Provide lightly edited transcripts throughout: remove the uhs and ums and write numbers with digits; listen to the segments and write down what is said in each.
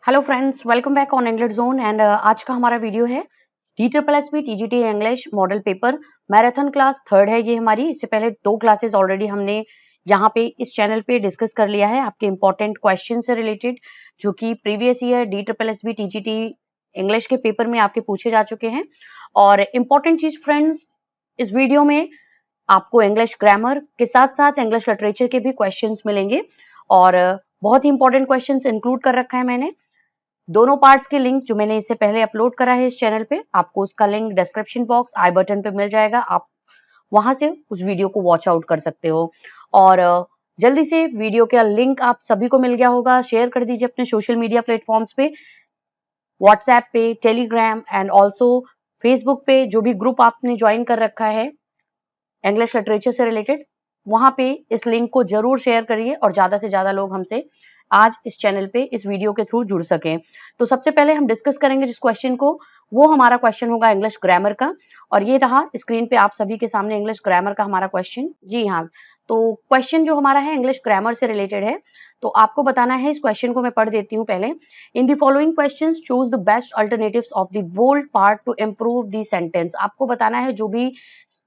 Hello friends, welcome back on English zone and आज का हमारा वीडियो है DSSB TGT English model paper marathon class third है ये हमारी। इससे पहले 2 क्लासेस ऑलरेडी हमने यहाँ पे इस चैनल पे डिस्कस कर लिया है आपके इंपॉर्टेंट क्वेश्चन से रिलेटेड, जो कि previous year DSSB TGT English के पेपर में आपके पूछे जा चुके हैं। और इम्पॉर्टेंट चीज फ्रेंड्स, इस वीडियो में आपको इंग्लिश ग्रामर के साथ साथ इंग्लिश लिटरेचर के भी क्वेश्चंस मिलेंगे और बहुत ही इंपॉर्टेंट क्वेश्चंस इंक्लूड कर रखा है मैंने। दोनों पार्ट्स के लिंक जो मैंने इससे पहले अपलोड करा है इस चैनल पे, आपको उसका link description box I button पे मिल जाएगा। आप वहां से उस वीडियो को वॉच आउट कर सकते हो। और जल्दी से वीडियो का लिंक आप सभी को मिल गया होगा, शेयर कर दीजिए अपने सोशल मीडिया प्लेटफॉर्म्स पे, व्हाट्सएप पे, टेलीग्राम एंड ऑल्सो फेसबुक पे। जो भी ग्रुप आपने ज्वाइन कर रखा है इंग्लिश लिटरेचर से रिलेटेड, वहां पे इस लिंक को जरूर शेयर करिए और ज्यादा से ज्यादा लोग हमसे आज इस चैनल पे इस वीडियो के थ्रू जुड़ सकें। तो सबसे पहले हम डिस्कस करेंगे जिस क्वेश्चन को, वो हमारा क्वेश्चन होगा इंग्लिश ग्रामर का। और ये रहा स्क्रीन पे आप सभी के सामने इंग्लिश ग्रामर का हमारा क्वेश्चन। जी हाँ, तो क्वेश्चन जो हमारा है इंग्लिश ग्रामर से रिलेटेड है। तो आपको बताना है, इस क्वेश्चन को मैं पढ़ देती हूँ पहले। In the following questions choose the best alternatives of the bold part to improve the sentence. आपको बताना है जो भी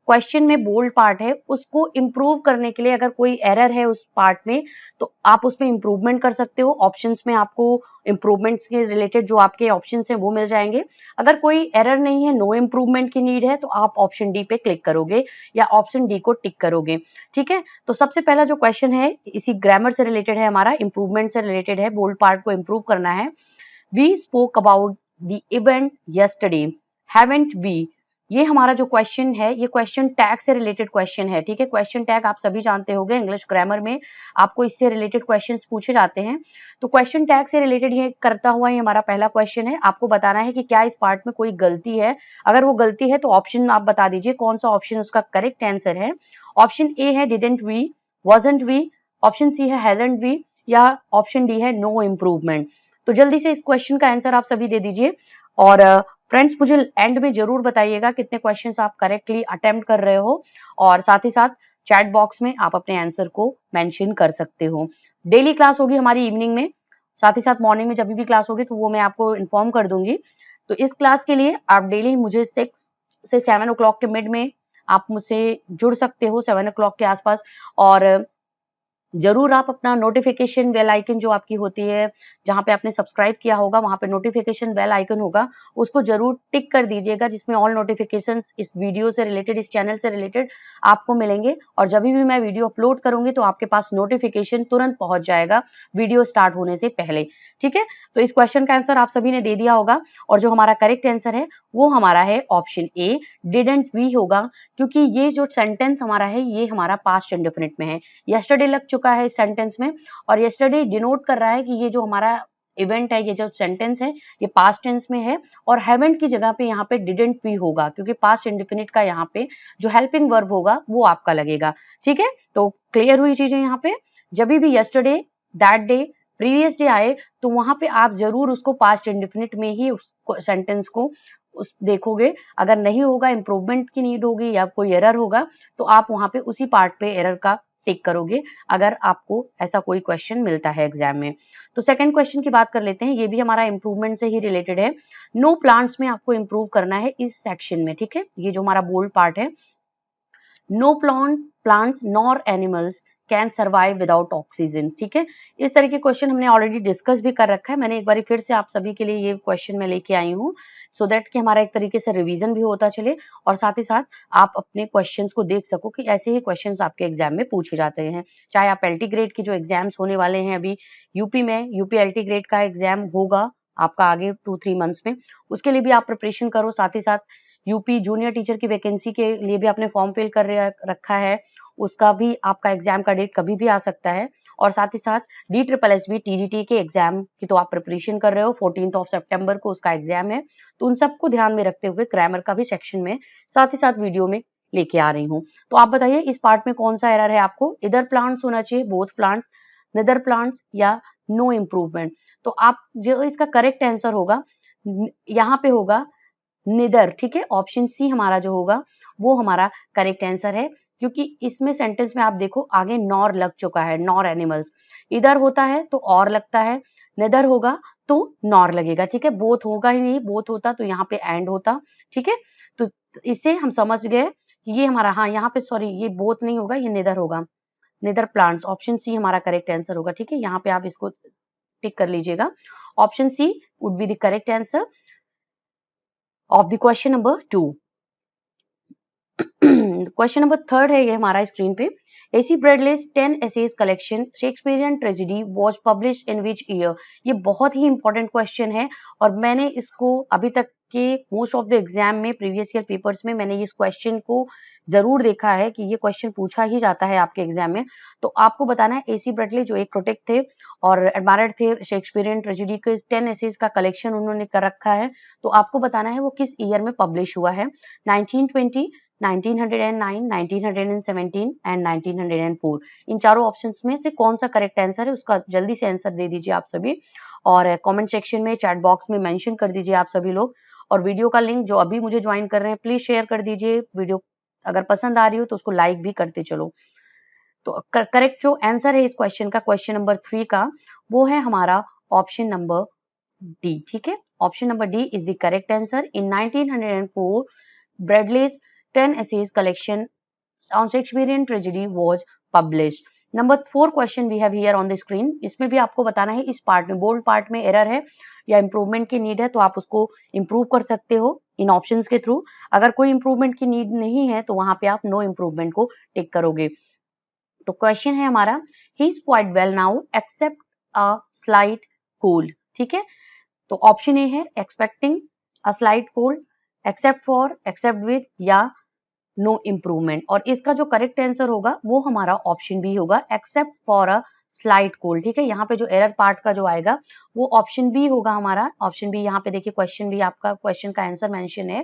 क्वेश्चन में बोल्ड पार्ट है उसको इम्प्रूव करने के लिए, अगर कोई एरर है उस पार्ट में तो आप उसमें इम्प्रूवमेंट कर सकते हो। ऑप्शंस में आपको इम्प्रूवमेंट्स के रिलेटेड जो आपके ऑप्शंस हैं वो मिल जाएंगे। अगर कोई एरर नहीं है, नो इम्प्रूवमेंट की नीड है, तो आप ऑप्शन डी पे क्लिक करोगे या ऑप्शन डी को टिक करोगे। ठीक है, तो सबसे पहला जो क्वेश्चन है इसी ग्रामर से रिलेटेड है, हमारा इम्प्रूवमेंट से रिलेटेड है, बोल्ड पार्ट को इम्प्रूव करना है। We spoke about the event yesterday, haven't we. ये हमारा जो क्वेश्चन है, ये क्वेश्चन टैग से रिलेटेड क्वेश्चन है। ठीक है, क्वेश्चन टैग आप सभी जानते होंगे, इंग्लिश ग्रामर में आपको इससे रिलेटेड क्वेश्चंस पूछे जाते हैं। तो क्वेश्चन टैग से रिलेटेड ये करता हुआ ये हमारा पहला क्वेश्चन है। आपको बताना है कि क्या इस पार्ट में कोई गलती है। अगर वो गलती है तो ऑप्शन आप बता दीजिए कौन सा ऑप्शन उसका करेक्ट आंसर है। ऑप्शन ए है didn't we, wasn't we, option C है हैजंट वी, या ऑप्शन डी है नो इम्प्रूवमेंट। तो जल्दी से इस क्वेश्चन का आंसर आप सभी दे दीजिए। और फ्रेंड्स मुझे एंड में जरूर बताइएगा कितने क्वेश्चंस आप करेक्टली अटेम्प्ट कर रहे हो, और साथ ही साथ चैट बॉक्स में आप अपने आंसर को मेंशन कर सकते हो। डेली क्लास होगी हमारी इवनिंग में, साथ ही साथ मॉर्निंग में जब भी क्लास होगी तो वो मैं आपको इन्फॉर्म कर दूंगी। तो इस क्लास के लिए आप डेली मुझे 6 से 7 o'clock के मिड में आप मुझसे जुड़ सकते हो, 7 o'clock के आसपास। और जरूर आप अपना नोटिफिकेशन बेल आइकन जो आपकी होती है, जहां पे आपने सब्सक्राइब किया होगा वहां पे नोटिफिकेशन बेल आइकन होगा, उसको जरूर टिक कर दीजिएगा, जिसमें ऑल नोटिफिकेशंस इस वीडियो से रिलेटेड, इस चैनल से रिलेटेड आपको मिलेंगे। और जब भी मैं वीडियो अपलोड करूंगी तो आपके पास नोटिफिकेशन तुरंत पहुंच जाएगा वीडियो स्टार्ट होने से पहले। ठीक है, तो इस क्वेश्चन का आंसर आप सभी ने दे दिया होगा, और जो हमारा करेक्ट आंसर है वो हमारा है ऑप्शन ए, डिडंट वी होगा। क्योंकि ये जो सेंटेंस हमारा है ये हमारा पास्ट इंडेफिनिट में है, यस्टरडे लग चुका है इस सेंटेंस में, और यस्टरडे डिनोट कर रहा है कि ये जो हमारा इवेंट है, ये जो सेंटेंस है ये पास्ट टेंस में है। और हैवेंट की जगह पे यहाँ पे डिडंट भी होगा, क्योंकि पास्ट इंडेफिनिट का यहाँ पे जो हेल्पिंग वर्ब होगा वो आपका लगेगा। ठीक है, तो क्लियर हुई चीजें यहाँ पे। जब भी yesterday, that day, previous day आए तो वहां पे आप जरूर उसको पास्ट इंडेफिनिट में ही उस सेंटेंस को उस देखोगे। अगर नहीं होगा, इंप्रूवमेंट की नीड होगी या कोई एरर होगा, तो आप वहां पे उसी पार्ट पे एरर का टिक करोगे, अगर आपको ऐसा कोई क्वेश्चन मिलता है एग्जाम में। तो सेकंड क्वेश्चन की बात कर लेते हैं, ये भी हमारा इंप्रूवमेंट से ही रिलेटेड है। नो प्लांट्स में आपको इंप्रूव करना है इस सेक्शन में। ठीक है, ये जो हमारा बोल्ड पार्ट है, know plants nor animals can survive without oxygen. ठीक है, इस तरह के क्वेश्चन हमने ऑलरेडी डिस्कस भी कर रखा है। मैंने एक बार फिर से आप सभी के लिए ये क्वेश्चन मैं लेके आई हूँ, सो दैट कि हमारा एक तरीके से रिवीजन भी होता चले, और साथ ही साथ आप अपने क्वेश्चंस को देख सको कि ऐसे ही क्वेश्चंस आपके एग्जाम में पूछे जाते हैं। चाहे आप एलटी ग्रेड के जो एग्जाम्स होने वाले हैं अभी यूपी में, यूपी एलटी ग्रेड का एग्जाम होगा आपका आगे 2-3 मंथ्स में, उसके लिए भी आप प्रिपरेशन करो। साथ ही साथ यूपी जूनियर टीचर की वैकेंसी के लिए भी आपने फॉर्म फिल कर रखा है, उसका भी आपका एग्जाम का डेट कभी भी आ सकता है। और साथ ही साथ DSSB TGT के एग्जाम की तो आप प्रिपरेशन कर रहे हो, 14 सितंबर को उसका एग्जाम है। तो उन सबको ध्यान में रखते हुए ग्रामर का भी सेक्शन में साथ ही साथ वीडियो में लेके आ रही हूँ। तो आप बताइए इस पार्ट में कौन सा एरर है आपको, इधर प्लांट्स होना चाहिए, बोथ प्लांट्स, निदर प्लांट्स, या नो इम्प्रूवमेंट। तो आप जो इसका करेक्ट आंसर होगा यहाँ पे होगा निदर। ठीक है, ऑप्शन सी हमारा जो होगा वो हमारा करेक्ट आंसर है। क्योंकि इसमें सेंटेंस में आप देखो आगे नॉर लग चुका है, नॉर एनिमल्स। इधर होता है तो और लगता है, नेदर होगा तो नॉर लगेगा, ठीक है। बोथ होगा ही नहीं, बोथ होता तो यहाँ पे एंड होता, ठीक है। तो इससे हम समझ गए कि ये हमारा, हाँ यहाँ पे सॉरी ये बोथ नहीं होगा, ये नेदर होगा, नेदर प्लांट्स। ऑप्शन सी हमारा करेक्ट आंसर होगा, ठीक है। यहाँ पे आप इसको टिक कर लीजिएगा। Option C would be the correct answer of the question number 2। Question number 3 है ये हमारा स्क्रीन पे। AC Bradley's 10 essays collection Shakespearean tragedy was published in which year. ये बहुत ही इंपॉर्टेंट क्वेश्चन है और मैंने इसको अभी तक के मोस्ट ऑफ द एग्जाम में, प्रीवियस ईयर पेपर्स में मैंने इस क्वेश्चन को जरूर देखा है कि ये क्वेश्चन पूछा ही जाता है आपके एग्जाम में। तो आपको बताना है एसी ब्रेडले जो एक क्रिटिक थे और एडमायर्ड थे शेक्सपियरियन ट्रेजेडी के 10 एसेज का कलेक्शन उन्होंने कर रखा है। तो आपको बताना है वो किस ईयर में पब्लिश हुआ है। 1920, 1909, 1917 एंड 1904। इन चारों ऑप्शंस में से कौन सा करेक्ट आंसर है उसका जल्दी से आंसर दे दीजिए आप सभी, और कमेंट सेक्शन में, चैट बॉक्स में मेंशन कर दीजिए आप सभी लोग। और वीडियो का लिंक जो अभी मुझे ज्वाइन कर रहे हैं प्लीज शेयर कर दीजिए। वीडियो अगर पसंद आ रही हो तो उसको लाइक भी करते चलो। तो करेक्ट जो आंसर है इस क्वेश्चन का, क्वेश्चन नंबर 3 का, वो है हमारा ऑप्शन नंबर डी, ठीक है। Option number D is the correct answer. In 1904 ब्रेडलेस 10 essays collection on Shakespearean tragedy was published. Number 4 question we have here on the screen. इसमें भी आपको बताना है, इस पार्ट में, बोल्ड पार्ट में एरर है या इंप्रूवमेंट की नीड है तो आप उसको इंप्रूव कर सकते हो इन ऑप्शंस के थ्रू। अगर कोई इंप्रूवमेंट की नीड नहीं है तो वहां पे आप नो इंप्रूवमेंट को टिक करोगे। तो क्वेश्चन है हमारा, he is quite well now except a slight cold, ठीक है। तो ऑप्शन ए है expecting a slight cold, except for, except with या नो इम्प्रूवमेंट। और इसका जो करेक्ट आंसर होगा वो हमारा ऑप्शन बी होगा, except for a slight cold, ठीक है। यहाँ पे जो एरर पार्ट का जो आएगा वो ऑप्शन बी होगा हमारा। ऑप्शन बी, यहाँ पे देखिए क्वेश्चन भी, आपका क्वेश्चन का आंसर मेंशन है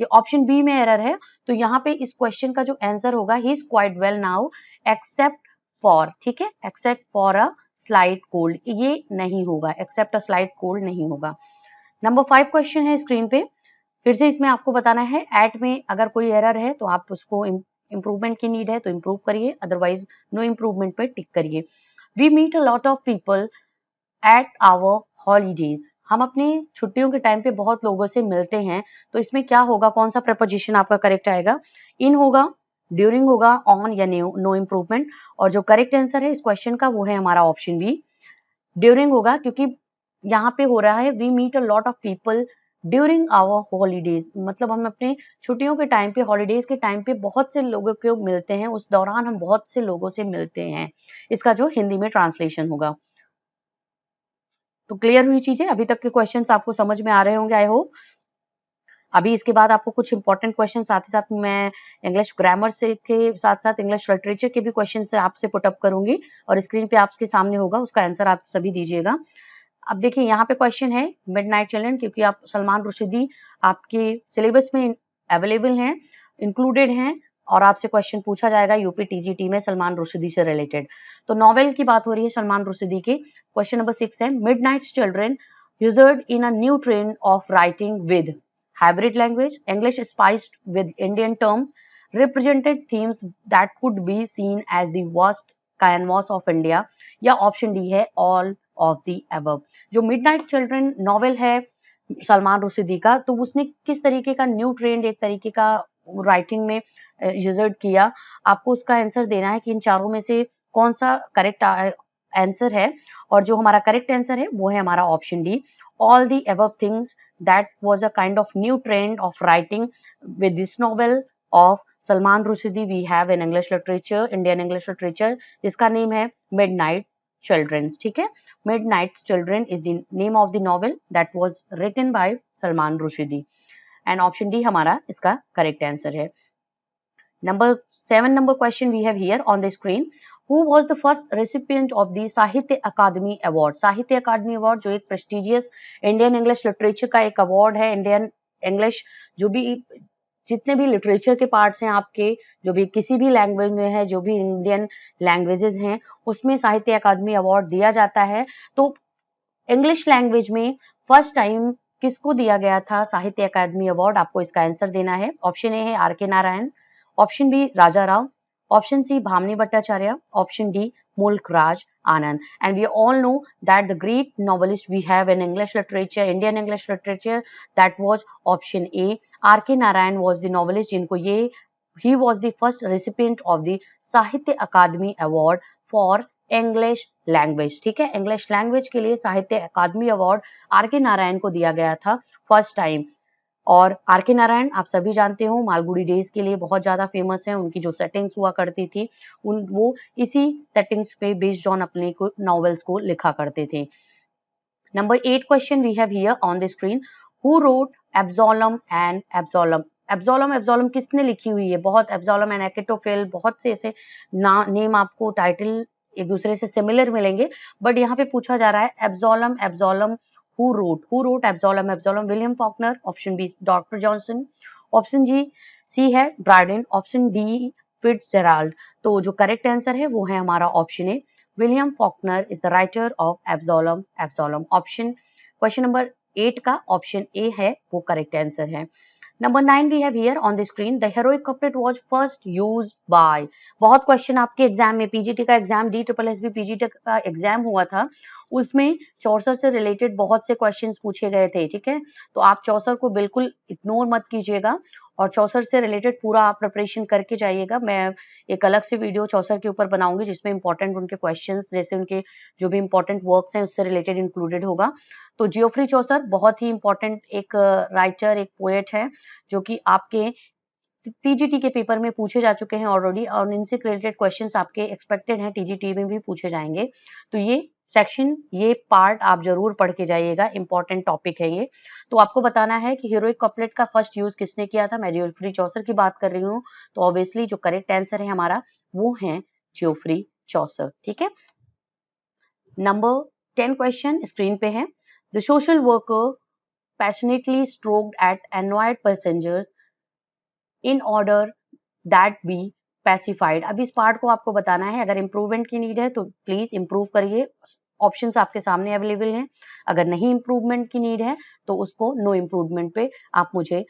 कि ऑप्शन बी में एरर है। तो यहाँ पे इस क्वेश्चन का जो आंसर होगा, ही is quite well now except for, ठीक है, accept for a slight cold, ये नहीं होगा, एक्सेप्ट अ स्लाइट कोल्ड नहीं होगा। नंबर 5 क्वेश्चन है स्क्रीन पे। फिर से इसमें आपको बताना है, एट में अगर कोई एरर है तो आप उसको, इम्प्रूवमेंट की नीड है तो इम्प्रूव करिए, अदरवाइज नो इम्प्रूवमेंट पे टिक करिए। We meet a lot of people at our holidays. हम अपनी छुट्टियों के टाइम पे बहुत लोगों से मिलते हैं। तो इसमें क्या होगा, कौन सा प्रेपोजिशन आपका करेक्ट आएगा, इन होगा, ड्यूरिंग होगा, ऑन या नो इम्प्रूवमेंट। और जो करेक्ट आंसर है इस क्वेश्चन का वो है हमारा ऑप्शन बी, ड्यूरिंग होगा, क्योंकि यहाँ पे हो रहा है we meet a lot of people during our holidays, मतलब हम अपने छुट्टियों के टाइम पे, हॉलीडेज के टाइम पे बहुत से लोगों को मिलते हैं, उस दौरान हम बहुत से लोगों से मिलते हैं। इसका जो हिंदी में ट्रांसलेशन होगा। तो क्लियर हुई चीजें, अभी तक के क्वेश्चंस आपको समझ में आ रहे होंगे आई होप। अभी इसके बाद आपको कुछ इंपॉर्टेंट क्वेश्चन, साथ ही साथ मैं इंग्लिश ग्रामर से के साथ साथ इंग्लिश लिटरेचर के भी क्वेश्चन से आपसे पुटअप करूंगी और स्क्रीन पे आपके सामने होगा, उसका आंसर आप सभी दीजिएगा। अब देखिए यहाँ पे क्वेश्चन है मिडनाइट चिल्ड्रन, क्योंकि आप सलमान रुश्दी आपके सिलेबस में अवेलेबल हैं, इंक्लूडेड हैं, और आपसे क्वेश्चन पूछा जाएगा यूपी टीजीटी में सलमान रुश्दी से रिलेटेड। तो नॉवेल की बात हो रही है सलमान रुश्दी की। क्वेश्चन नंबर 6 है, midnight children used in a new trend of writing with hybrid language, English spiced with Indian terms, represented themes that could be seen as the vast canvas of India, या option D है all of the above. जो midnight children novel है सलमान रुश्दी का, तो उसने किस तरीके का न्यू ट्रेंड, एक तरीके का राइटिंग में यूज्ड किया, आपको उसका आंसर देना है कि इन चारों में से कौन सा करेक्ट आंसर है। और जो हमारा करेक्ट आंसर है वो है हमारा option D, all the above things that was a kind of new trend of writing with this novel of Salman Rushdie we have in English literature, Indian English literature, जिसका name है Midnight Children's, ठीक है। Midnight Children is the name of the novel that was written by Salman Rushdie and option D हमारा इसका correct answer है। Number 7 number question we have here on the screen. Who was the first recipient of the साहित्य अकादमी award? साहित्य अकादमी award जो एक prestigious Indian English literature का एक award है। इंडियन इंग्लिश जो भी, जितने भी लिटरेचर के पार्ट्स हैं आपके, जो भी किसी भी लैंग्वेज में है, जो भी इंडियन लैंग्वेजेस हैं, उसमें साहित्य अकादमी अवार्ड दिया जाता है। तो इंग्लिश लैंग्वेज में फर्स्ट टाइम किसको दिया गया था साहित्य अकादमी अवार्ड, आपको इसका आंसर देना है। ऑप्शन ए है आर के नारायण, ऑप्शन बी राजा राव, ऑप्शन सी भामिनी भट्टाचार्य, ऑप्शन डी मुल्क Raj Anand. And we all know that the great novelist we have in English literature, Indian English literature, that was option A. R.K. Narayan was the novelist जिनको ये he was the first recipient of the साहित्य अकादमी award for English language. ठीक है, English language के लिए साहित्य अकादमी award R K. Narayan को दिया गया था फर्स्ट टाइम. और आर.के. नारायण आप सभी जानते हो मालगुडी डेज के लिए बहुत ज्यादा फेमस है. उनकी जो सेटिंग्स हुआ करती थी वो इसी सेटिंग्स पे बेस्ड ऑन अपने नॉवेल्स को लिखा करते थे. Number 8 question we have here on the screen. Who wrote Absalom and Absalom? एब्सोलम किसने लिखी हुई है? बहुत एब्सोलम एंड एकेटोफेल, बहुत से ऐसे नेम आपको टाइटल एक दूसरे से सिमिलर मिलेंगे, बट यहाँ पे पूछा जा रहा है Absalom who wrote Absalom. William Faulkner, option B doctor Johnson, option C है ड्राइडन, ऑप्शन डी फिट्जजेराल्ड. तो जो करेक्ट आंसर है वो है हमारा option A. William Faulkner is the writer of Absalom. Option question number 8 का ऑप्शन ए है वो करेक्ट आंसर है. Number 9 we have here on the screen. The heroic couplet was first used by. बहुत question आपके exam में PGT का exam DSSB PGT का exam हुआ था, उसमें चौसर से रिलेटेड बहुत से क्वेश्चंस पूछे गए थे. ठीक है, तो आप चौसर को बिल्कुल इग्नोर मत कीजिएगा और चौसर से रिलेटेड पूरा आप प्रिपरेशन करके जाइएगा. मैं एक अलग से वीडियो चौसर के ऊपर बनाऊंगी जिसमें इंपॉर्टेंट उनके क्वेश्चंस जैसे उनके जो भी इंपॉर्टेंट वर्क्स हैं उससे रिलेटेड इंक्लूडेड होगा. तो जियोफ्री चौसर बहुत ही इंपॉर्टेंट एक राइटर, एक पोएट है जो कि आपके पीजीटी के पेपर में पूछे जा चुके हैं ऑलरेडी और इनसे रिलेटेड क्वेश्चंस आपके एक्सपेक्टेड हैं टीजीटी में भी पूछे जाएंगे. तो ये सेक्शन, ये पार्ट आप जरूर पढ़ के जाइएगा, इंपॉर्टेंट टॉपिक है ये. तो आपको बताना है कि हीरोइक कपलेट का फर्स्ट यूज किसने किया था. मैं जियोफ्री चौसर की बात कर रही हूँ, तो ऑब्वियसली जो करेक्ट आंसर है हमारा वो है जियोफ्री चौसर. ठीक है, नंबर 10 क्वेश्चन स्क्रीन पे है. The social worker passionately stroked at annoyed passengers in order that be pacified. अब इस पार्ट को आपको बताना है. अगर इंप्रूवमेंट की नीड है तो प्लीज इंप्रूव करिए, ऑप्शंस आपके सामने अवेलेबल हैं. अगर नहीं इंप्रूवमेंट की नीड है तो उसको नो इंप्रूवमेंट पे आप मुझे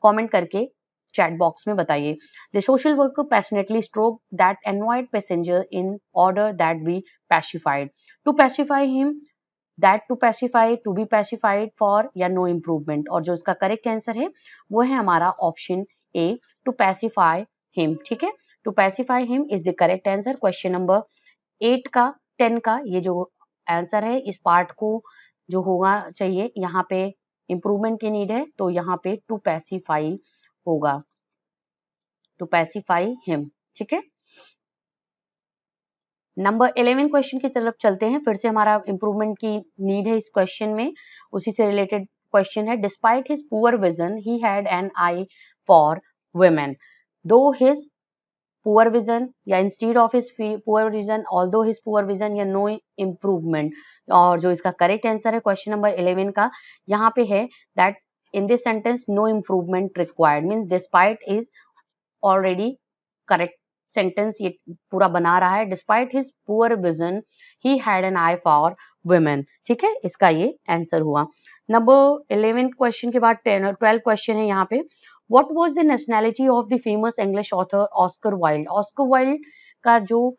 कमेंट करके चैट बॉक्स में बताइए. The social worker passionately stroke that annoyed passenger in order that be pacified. To pacify him, that to pacify, to be pacified for या no improvement. और जो इसका करेक्ट आंसर है वो है हमारा option A, to pacify him. ठीक है, to pacify him is the correct answer. Question number 8 का 10 का ये जो आंसर है, इस पार्ट को जो होगा चाहिए, यहाँ पे इंप्रूवमेंट की नीड है तो यहाँ पे टू पैसिफाई होगा, टू पैसिफाई हिम. ठीक है, नंबर 11 क्वेश्चन की तरफ चलते हैं. फिर से हमारा इंप्रूवमेंट की नीड है इस क्वेश्चन में, उसी से रिलेटेड क्वेश्चन है. Despite his poor vision he had an eye for women. Though his poor vision या instead of his poor vision, although his poor vision या नो इम्प्रूवमेंट. और जो इसका करेक्ट आंसर है क्वेश्चन नंबर 11 का यहाँ पे है that in this sentence no improvement required means despite is already correct sentence ये पूरा बना रहा है. Despite his poor vision he had an eye for women. ठीक है, इसका ये आंसर हुआ. नंबर 11 क्वेश्चन के बाद 12 क्वेश्चन है यहाँ पे. What was the nationality of the famous English author Oscar Wilde. Oscar Wilde का जो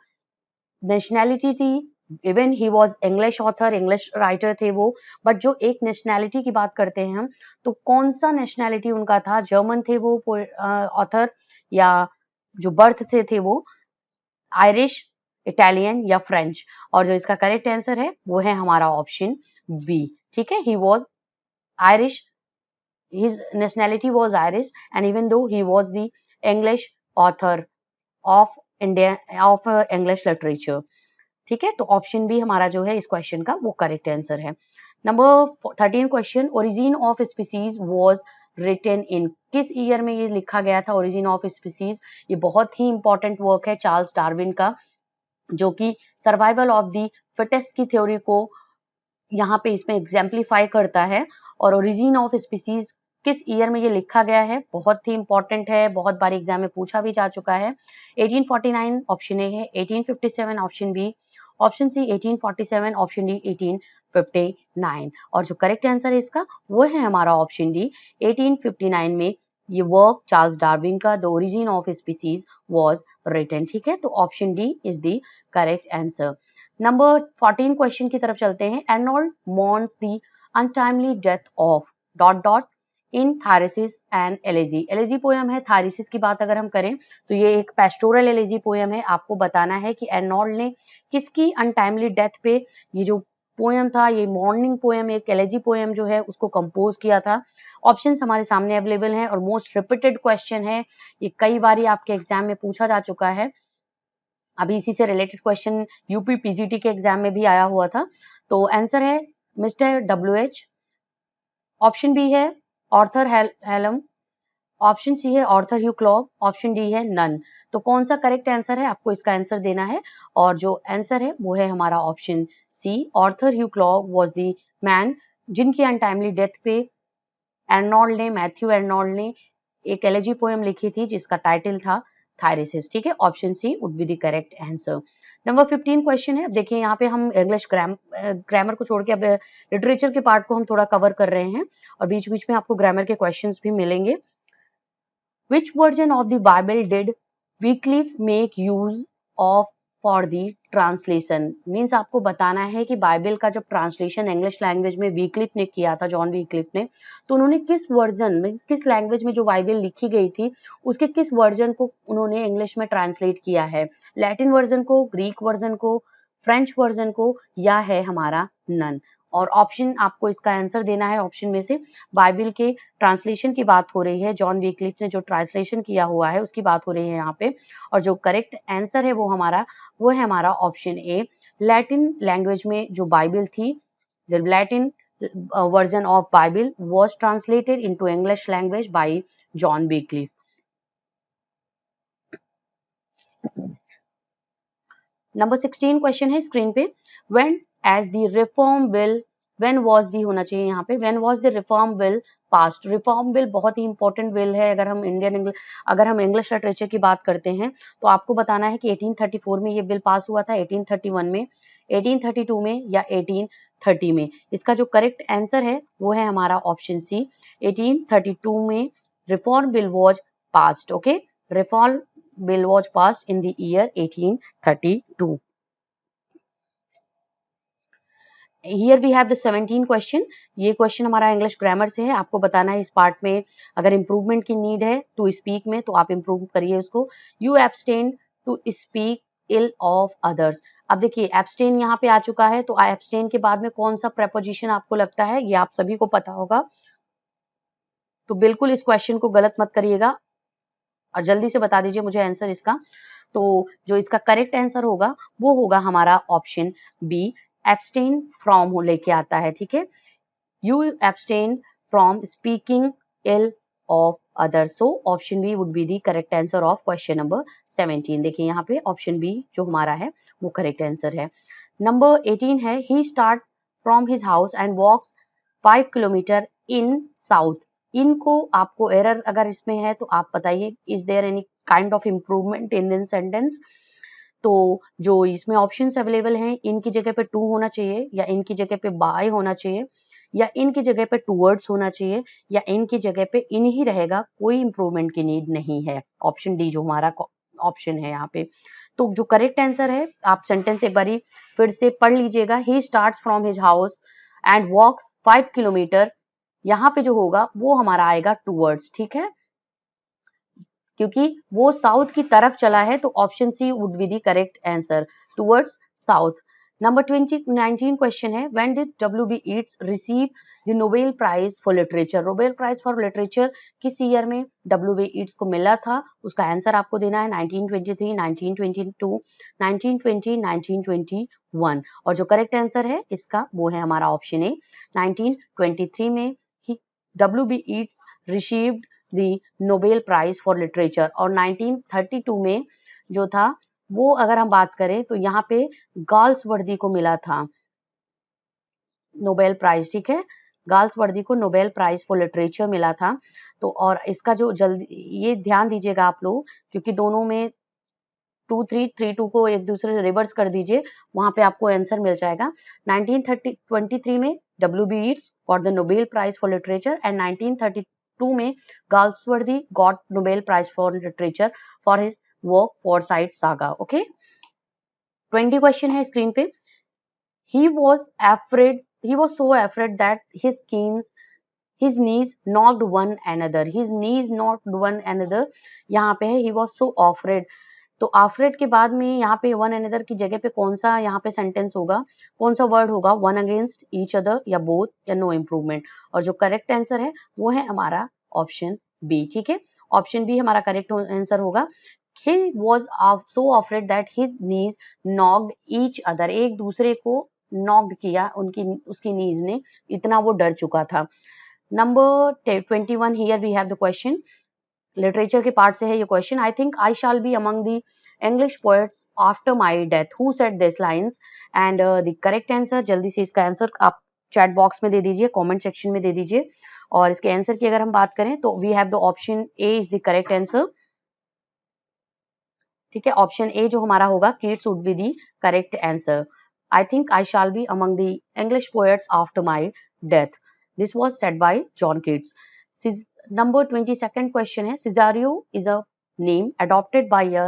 नेशनैलिटी थी, even he was English author, English writer थे वो, बट जो एक नेशनैलिटी की बात करते हैं हम, तो कौन सा नेशनैलिटी उनका था. जर्मन थे वो ऑथर या जो बर्थ से थे वो आयरिश, इटालियन या फ्रेंच. और जो इसका करेक्ट आंसर है वो है हमारा ऑप्शन बी. ठीक है, he was Irish, his nationality was Irish and even though he was the English author of India of English literature. ठीक है, तो ऑप्शन बी हमारा जो है इस क्वेश्चन का वो करेक्ट आंसर है. Number 13 question. Origin of species was written in. किस ईयर में ये लिखा गया था ओरिजिन ऑफ स्पीसीज. ये बहुत ही इंपॉर्टेंट वर्क है चार्ल्स डार्विन का, जो कि सर्वाइवल ऑफ द फिटेस्ट की थ्योरी को यहाँ पे इसमें एग्जाम्पलीफाई करता है. और ओरिजिन ऑफ स्पीसीज किस ईयर में ये लिखा गया है, बहुत ही इंपॉर्टेंट है, बहुत बार एग्जाम में पूछा भी जा चुका है. 1849 ऑप्शन ए है, 1857 option B, option C 1847, option D 1859. और जो करेक्ट आंसर है इसका वो है हमारा ऑप्शन डी. 1859 में ये वर्क चार्ल्स डार्विन का the origin of species was written, ठीक है। तो option D is the correct answer. Number 14 question की तरफ चलते हैं। Arnold mourns the untimely death of dot dot in Thyrsis and elegy. Elegy poem है। Thyrsis की बात अगर हम करें तो ये एक पेस्टोरल एलेजी पोयम है। आपको बताना है कि एर्नोल्ड ने किसकी अनटाइमली डेथ पे ये जो पोयम था, ये मॉर्निंग पोयम, एक एलेजी पोयम जो है उसको कंपोज किया था। ऑप्शंस हमारे सामने अवेलेबल हैं और मोस्ट रिपीटेड क्वेश्चन है, ये कई बार आपके एग्जाम में पूछा जा चुका है। अभी इसी से रिलेटेड क्वेश्चन यूपी पीजीटी के एग्जाम में भी आया हुआ था। तो आंसर है मिस्टर WH। ऑप्शन बी है ऑर्थर हेलम, ऑप्शन सी है Arthur Hugh clog, option D है नन। तो कौन सा करेक्ट आंसर है, आपको इसका आंसर देना है। और जो आंसर है वो है हमारा option C, Arthur Hugh Clough was the man जिनकी अनटाइमली डेथ पे एर्नोल्ड ने, मैथ्यू एर्नोल्ड ने एक एलेजी पोएम लिखी थी जिसका टाइटल था थायरेसिस, ठीक है। Option C would be the correct answer. Number 15 question है। अब देखिए यहाँ पे हम इंग्लिश ग्रामर को छोड़ के अब लिटरेचर के पार्ट को हम थोड़ा कवर कर रहे हैं और बीच बीच में आपको ग्रामर के क्वेश्चंस भी मिलेंगे। Which version of the Bible did Wycliffe make use of for the translation? Means आपको बताना है कि बाइबल का जब ट्रांसलेशन इंग्लिश लैंग्वेज में वीक्लिफ ने किया था, जॉन वीक्लिफ ने, तो उन्होंने किस वर्जन में, किस लैंग्वेज में जो बाइबल लिखी गई थी उसके किस वर्जन को उन्होंने इंग्लिश में ट्रांसलेट किया है? लैटिन वर्जन को, ग्रीक वर्जन को, फ्रेंच वर्जन को, या है हमारा नन। और ऑप्शन आपको इसका आंसर देना है ऑप्शन में से। बाइबल के ट्रांसलेशन की बात हो रही है, जॉन वीक्लिफ ने जो ट्रांसलेशन किया हुआ है उसकी बात हो रही है यहाँ पे। और जो करेक्ट आंसर है वो है हमारा ऑप्शन ए। लैटिन लैंग्वेज में जो बाइबल थी, the Latin version of Bible was translated into English language by John Wycliffe. Number 16 question है स्क्रीन पे। When as the reform bill, when was the होना चाहिए यहाँ पे, when was the reform bill passed. Reform bill बहुत ही important bill है। अगर हम इंग्लिश लिटरेचर की बात करते हैं तो आपको बताना है कि 1834 में ये बिल पास हुआ था, 1831 में, 1832 में या 1830 में। इसका जो करेक्ट आंसर है वो है हमारा ऑप्शन सी, 1832 में reform bill was passed. Okay, reform bill was passed in the year 1832. Here we have the 17 question. ये क्वेश्चन हमारा इंग्लिश ग्रामर से है। आपको बताना है इस पार्ट में अगर इम्प्रूवमेंट की नीड है टू स्पीक में तो आप इम्प्रूव करिए उसको। You abstain to speak ill of others. अब देखिए एब्सटेन यहाँ पे आ चुका है, तो एब्सटेन के बाद में कौन सा प्रेपोजिशन आपको लगता है, ये आप सभी को पता होगा। तो बिल्कुल इस क्वेश्चन को गलत मत करिएगा और जल्दी से बता दीजिए मुझे आंसर इसका। तो जो इसका करेक्ट आंसर होगा वो होगा हमारा ऑप्शन बी, एब्सटेन फ्रॉम हो लेके आता है, ठीक है। You abstain from speaking ill of others. So option B would be the correct answer of question number 17। देखिए यहाँ पे ऑप्शन बी जो हमारा है वो करेक्ट आंसर है। नंबर 18 है, he start from his house and walks 5 kilometre in south. इनको आपको एरर अगर इसमें है तो आप बताइए, is there any kind of improvement in this sentence. तो जो इसमें ऑप्शंस अवेलेबल हैं, इनकी जगह पे टू होना चाहिए, या इनकी जगह पे बाय होना चाहिए, या इनकी जगह पे टूवर्ड्स होना चाहिए, या इनकी जगह पे इन ही रहेगा, कोई इंप्रूवमेंट की नीड नहीं है। ऑप्शन डी जो हमारा ऑप्शन है यहाँ पे। तो जो करेक्ट आंसर है, आप सेंटेंस एक बारी फिर से पढ़ लीजिएगा। He starts from his house and walks 5 kilometre. यहाँ पे जो होगा वो हमारा आएगा टूवर्ड्स, ठीक है, क्योंकि वो साउथ की तरफ चला है। तो option C would be the correct answer, towards south. Number 19 question है, when did WB Yeats receive the Nobel prize for literature. Nobel prize for literature किस ईयर में WB Yeats को मिला था, उसका आंसर आपको देना है 1923, 1922, 1920, 1921। और जो करेक्ट आंसर है इसका वो है हमारा ऑप्शन ए, 1923 में he WB Yeats received the Nobel prize for literature. और 1932 में जो था वो अगर हम बात करें तो यहाँ पे गाल्सवर्दी को मिला था नोबेल प्राइज, ठीक है, गाल्सवर्दी को नोबेल प्राइज फॉर लिटरेचर मिला था। तो और इसका जो जल्दी ये ध्यान दीजिएगा आप लोग, क्योंकि दोनों में 2-3-3-2 को एक दूसरे से रिवर्स कर दीजिए, वहां पे आपको आंसर मिल जाएगा। 1923 में WB Yeats got the Nobel Prize for Literature and 1932 1992 में Galsworthy got Nobel prize for literature for his work Forsyte Saga. Okay, 20 question है स्क्रीन पे। He was so afraid that his knees knocked one another. His knees knocked one another. यहाँ पे है he was so afraid. तो afraid के बाद में यहाँ पे one another की जगह पे कौन सा यहाँ पे सेंटेंस होगा, कौन सा वर्ड होगा? one against each other या both या no improvement। और जो करेक्ट आंसर है वो है हमारा ऑप्शन बी। ठीक है, ऑप्शन बी हमारा करेक्ट आंसर होगा। He was so afraid that his knees knocked each other. एक दूसरे को knocked किया, उसकी knees ने, इतना वो डर चुका था। Number 21 here we have the question. Literature के पार्ट से है ये question. I think I shall be among the English poets after my death, who said this lines? And the correct answer, जल्दी से इसका आंसर आप चैट बॉक्स में दे दीजिए, कमेंट सेक्शन में दे दीजिए। और इसके आंसर की अगर हम बात करें तो we have the option A is the correct answer. ठीक है, ऑप्शन ए जो हमारा होगा, Keats would be the correct answer. I think I shall be among the English poets after my death, this was said by John Keats. Number 22nd question है, Cesario is a name adopted by a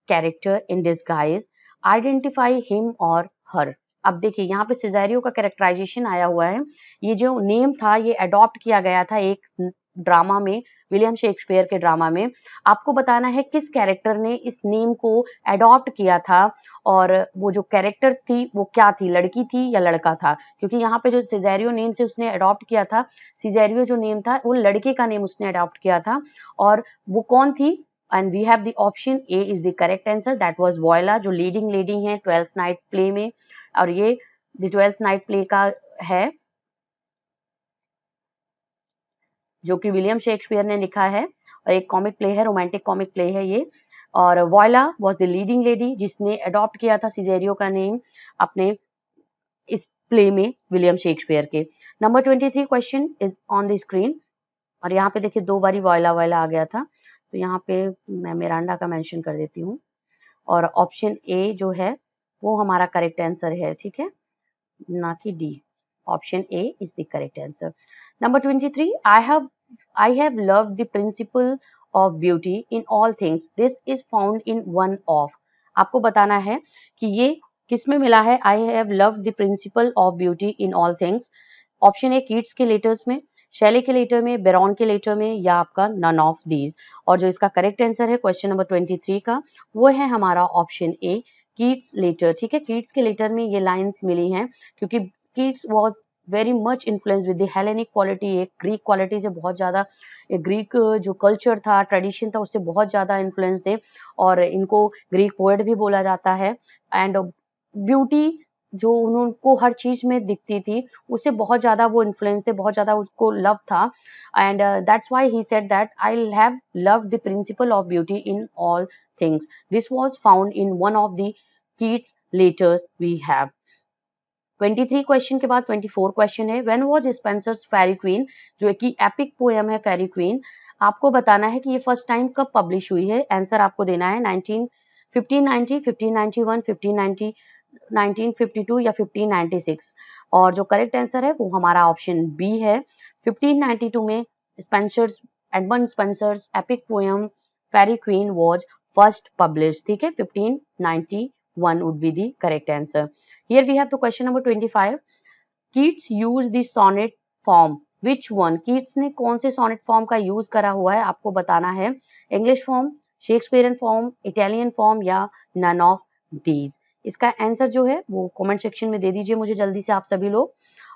character in disguise. Identify him or her. अब देखिए यहाँ पे सिजारियो का characterisation आया हुआ है। ये जो नेम था ये अडॉप्ट किया गया था एक ड्रामा में, विलियम शेक्सपियर के ड्रामा में। आपको बताना है किस कैरेक्टर ने इस नेम को अडॉप्ट किया था, और वो जो कैरेक्टर थी वो क्या थी, लड़की थी या लड़का था? क्योंकि यहाँ पे जो सिजेरियो नेम से उसने अडॉप्ट किया था, सिजेरियो जो नेम था वो लड़के का नेम उसने अडॉप्ट किया था, और वो कौन थी? And we have the option A is the correct answer, that was Viola, जो लीडिंग लेडी है 12th नाइट प्ले में। और ये द 12th नाइट प्ले का है जो कि विलियम शेक्सपियर ने लिखा है, और एक कॉमिक प्ले है, रोमांटिक कॉमिक प्ले है ये। और voila was the leading lady जिसने अडॉप्ट किया था सिजेरियो का नेम अपने इस प्ले में विलियम शेक्सपियर के। Number 23 question is on the screen, और यहाँ पे देखिए 2 बारी वॉयला वॉयला आ गया था, तो यहाँ पे मैं मिरांडा का मेंशन कर देती हूँ, और ऑप्शन ए जो है वो हमारा करेक्ट आंसर है। ठीक है, ना कि D, option A is the correct answer. Number 23, I have loved the principle of beauty in all things. This is found in one of. आपको बताना है कि ये किस में मिला है। I have loved the principle of beauty in all things. Option A Keats के लेटर्स में, शैले के लेटर में, बेरॉन के लेटर में, या आपका नन ऑफ दीज। और जो इसका करेक्ट आंसर है क्वेश्चन नंबर 23 का, वो है हमारा ऑप्शन ए, कीट्स लेटर। ठीक है, कीट्स के लेटर में ये लाइंस मिली हैं क्योंकि Keats was very much influence with the Hellenic quality, एक ग्रीक क्वालिटी से बहुत ज्यादा, ग्रीक जो कल्चर था, ट्रेडिशन था, उससे बहुत ज्यादा इन्फ्लुएंस थे, और इनको ग्रीक पोएट भी बोला जाता है। एंड ब्यूटी जो उनको हर चीज में दिखती थी, उससे बहुत ज्यादा वो इन्फ्लुएंस थे, बहुत ज्यादा उसको लव था, and that's why he said that I have love the principle of beauty in all things. This was found in one of the Keats letters we have. 23 question के बाद 24 क्वेश्चन है, when was Spenser's Faerie Queene, जो कि epic poem है फेरी queen. आपको बताना है कि ये फर्स्ट टाइम कब पब्लिश हुई है। आंसर आपको देना है 1590, 1591, 1590, 1952 या 1596, और जो करेक्ट आंसर है वो हमारा ऑप्शन बी है। 1592 में Spenser's, Edmund Spenser's epic poem Faerie Queene was first publish. ठीक है, 1591 would be the correct answer. Here we have the question number 25. Keats used the sonnet form. Which one? Keats ने कौन से sonnet form का use करा हुआ है, आपको बताना है। English form, Shakespearean form, Italian form, या नन ऑफ दीज। इसका आंसर जो है वो कमेंट सेक्शन में दे दीजिए मुझे जल्दी से आप सभी लोग,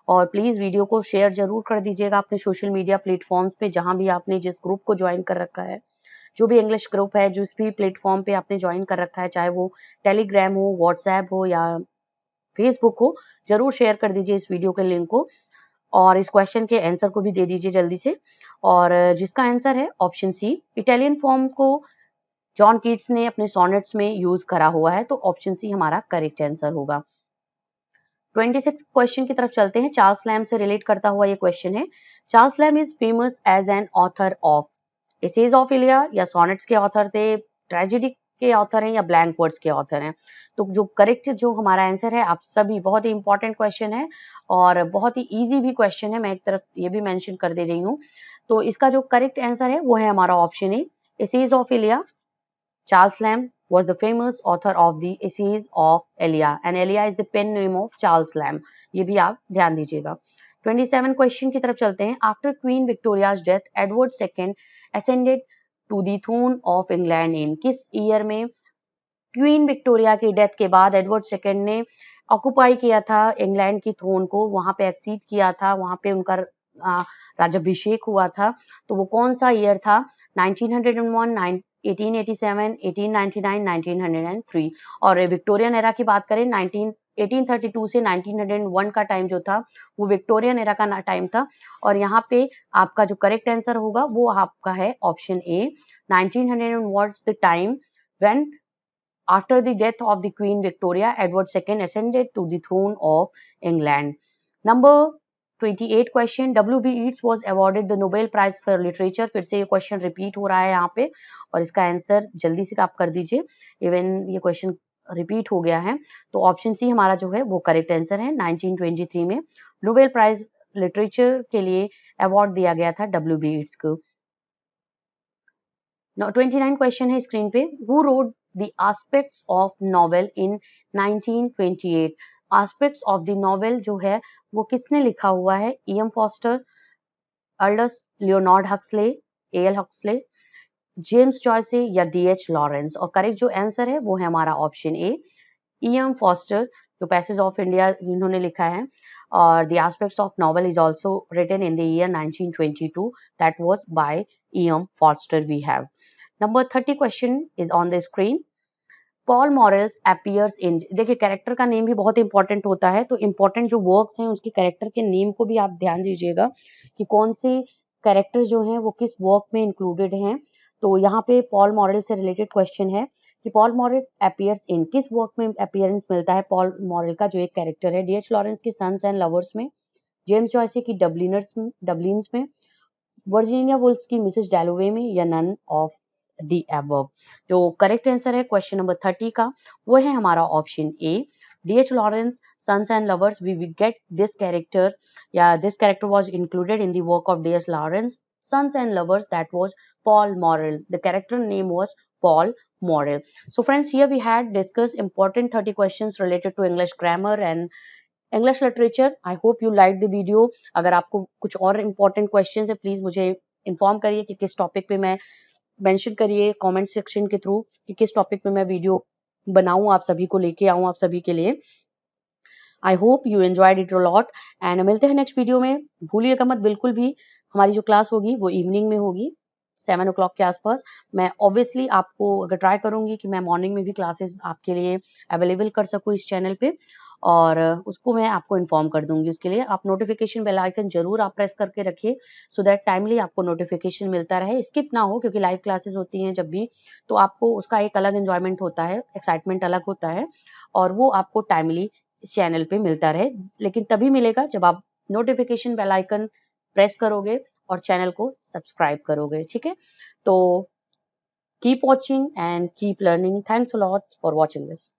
और प्लीज वीडियो को शेयर जरूर कर दीजिएगा अपने सोशल मीडिया प्लेटफॉर्म्स पे, जहां भी आपने जिस ग्रुप को ज्वाइन कर रखा है, जो भी इंग्लिश ग्रुप है, जिस भी प्लेटफॉर्म पे आपने ज्वाइन कर रखा है, चाहे वो टेलीग्राम हो, व्हाट्सएप हो या फेसबुक हो, जरूर शेयर कर दीजिए इस वीडियो के लिंक को, और इस क्वेश्चन के आंसर को भी दे दीजिए जल्दी से। और जिसका आंसर है ऑप्शन सी, इटालियन फॉर्म को जॉन कीट्स ने अपने सोनेट्स में यूज करा हुआ है, तो ऑप्शन सी हमारा करेक्ट आंसर होगा। 26 क्वेश्चन की तरफ चलते हैं, चार्ल्स लैम्ब से रिलेट करता हुआ ये क्वेश्चन है। Charles Lamb is famous as an author of essays of Elia, या सोनेट्स के ऑथर थे, ट्रेजेडी के ऑथर हैं, या ब्लैंक वर्ड्स के ऑथर हैं? तो जो करेक्ट जो हमारा आंसर है, आप सभी, बहुत ही इंपॉर्टेंट क्वेश्चन है और बहुत ही इजी भी क्वेश्चन है, मैं एक तरफ ये भी मेंशन कर दे रही हूँ। तो इसका जो करेक्ट आंसर है वो है हमारा option A, essays of Elia. Charles Lamb was the famous author of the essays of Elia and Elia is the pen name of Charles Lamb। ये भी आप ध्यान दीजिएगा। 27 क्वेश्चन की तरफ चलते हैं। After queen Victoria's death Edward second ascended to the throne of England in किस ईयर में क्वीन विक्टोरिया की डेथ के बाद एडवर्ड सेकेंड ने ऑक्युपाई किया था इंग्लैंड की थ्रोन को, वहां पे एक्सीड किया था, वहां पे उनका राज्याभिषेक हुआ था। तो वो कौन सा ईयर था? 1901, 1887, 1899, 1903। और विक्टोरियन एरा की बात करें 1832 से 1901 का टाइम जो था वो विक्टोरियन एरा का टाइम था। और यहाँ पे आपका जो करेक्ट आंसर होगा वो आपका है option A, 1901 was the time when after the death of the Queen Victoria, Edward II ascended to the throne of England. Number 28 question, W.B. Yeats was awarded the Nobel Prize for Literature। फिर से ये question repeat हो रहा है यहाँ पे और इसका आंसर जल्दी से आप कर दीजिए, इवन ये क्वेश्चन रिपीट हो गया है। तो ऑप्शन सी हमारा जो है वो करेक्ट आंसर है। 1923 में नोबेल प्राइज लिटरेचर के लिए अवार्ड दिया गया था W.B. Yeats को। 29 क्वेश्चन है स्क्रीन पे, who wrote the aspects of novel in 1928। Aspects of the novel जो है वो किसने लिखा हुआ है? E.M. Forster, Aldous Leonard Huxley, A.L. Huxley, James Joyce या D.H. लॉरेंस। और करेक्ट जो आंसर है वो है हमारा ऑप्शन ए, E.M. फॉस्टर, जो पैसेज ऑफ इंडिया इन्होंने लिखा है। और the aspects of novel is also written in the year 1922, दैट वाज बाय E.M. Forster we have. Number 30 question is on the screen. Paul Morales appears in, देखिए character का नेम भी बहुत इंपॉर्टेंट होता है, तो इंपॉर्टेंट जो वर्क्स हैं उसके कैरेक्टर के नेम को भी आप ध्यान दीजिएगा कि कौन से कैरेक्टर जो हैं वो किस वर्क में इंक्लूडेड हैं। तो यहाँ पे पॉल मॉरल से रिलेटेड क्वेश्चन है कि पॉल मॉरल अपीयर्स इन, किस वर्क में अपीयरेंस मिलता है पॉल मॉरल का जो एक कैरेक्टर है? D.H. लॉरेंस की सन्स एंड लवर्स में, जेम्स जॉयसे की डबलिन्स में, वर्जीनिया वुल्फ की मिसेस डैलोवे में, या नन ऑफ दी अबव। जो करेक्ट आंसर है क्वेश्चन नंबर 30 का वो है हमारा option A, D.H. Lawrence sons and lovers. We get this character या this character was included in the work of D.H. Lawrence sons and lovers, that was Paul Morrell. The character name was Paul Morrell. So friends, here we had discussed important 30 questions related to English grammar and English literature. I hope you liked the video. अगर आपको कुछ और important questions है please मुझे inform करिए कि किस topic पे मैं मेंशन करिए कमेंट सेक्शन के थ्रू कि किस टॉपिक पे मैं वीडियो बनाऊं, आप सभी को लेके आऊं आप सभी के लिए। I hope you enjoyed it a lot and मिलते हैं नेक्स्ट वीडियो में। भूलिएगा मत बिल्कुल भी, हमारी जो क्लास होगी वो इवनिंग में होगी 7 o'clock के आसपास। मैं ऑब्वियसली आपको अगर ट्राई करूंगी कि मैं मॉर्निंग में भी क्लासेस आपके लिए अवेलेबल कर सकूं इस चैनल पे, और उसको मैं आपको इन्फॉर्म कर दूंगी। उसके लिए आप नोटिफिकेशन बेल आइकन जरूर आप प्रेस करके रखिए सो दैट टाइमली आपको नोटिफिकेशन मिलता रहे, स्किप ना हो, क्योंकि लाइव क्लासेस होती हैं जब भी तो आपको उसका एक अलग एंजॉयमेंट होता है, एक्साइटमेंट अलग होता है और वो आपको टाइमली इस चैनल पे मिलता रहे। लेकिन तभी मिलेगा जब आप नोटिफिकेशन बेल आइकन प्रेस करोगे और चैनल को सब्सक्राइब करोगे, ठीक है? तो keep watching and keep learning. Thanks a lot for watching this.